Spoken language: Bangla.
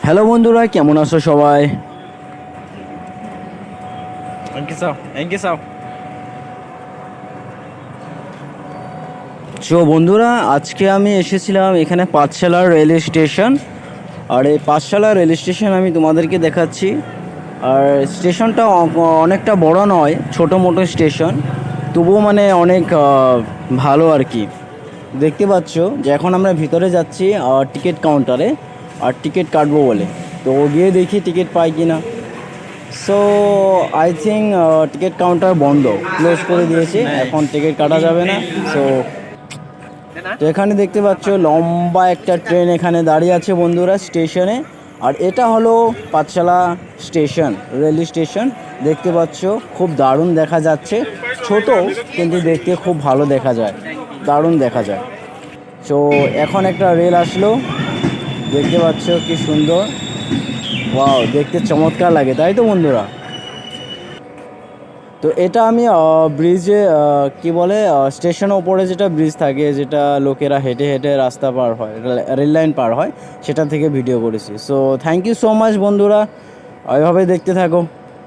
হ্যালো বন্ধুরা, কেমন আছো সবাই? বন্ধুরা, আজকে আমি এসেছিলাম এখানে পাঠশালা রেল স্টেশন। আর এই পাঠশালা রেল স্টেশন আমি তোমাদেরকে দেখাচ্ছি। আর স্টেশনটা অনেকটা বড় নয়, ছোটো মোটো স্টেশন, তবুও মানে অনেক ভালো আর কি। দেখতে পাচ্ছ যে এখন আমরা ভিতরে যাচ্ছি টিকিট কাউন্টারে, আর টিকিট কাটবো বলে। তো গিয়ে দেখি টিকিট পাই কি না। So I think ticket counter বন্ধ, ক্লোজ করে দিয়েছে, এখন টিকিট কাটা যাবে না। সো তো এখানে দেখতে পাচ্ছ লম্বা একটা ট্রেন এখানে দাঁড়িয়ে আছে বন্ধুরা স্টেশনে। আর এটা হলো পাঠশালা স্টেশন, রেল স্টেশন। দেখতে পাচ্ছ খুব দারুণ দেখা যাচ্ছে, ছোট কিন্তু দেখতে খুব ভালো দেখা যায়, দারুণ দেখা যায়। সো এখন একটা রেল আসলো, দেখতে পাচ্ছ কি সুন্দর, ওয়াও, দেখতে চমৎকার লাগে, তাই তো বন্ধুরা? তো এটা আমি ব্রিজে কি বলে, স্টেশনের ওপরে যেটা ব্রিজ থাকে, যেটা লোকেরা হেঁটে হেঁটে রাস্তা পার হয়, রেল লাইন পার হয়, সেটা থেকে ভিডিও করেছি। So thank you so much বন্ধুরা, এভাবে দেখতে থাকো।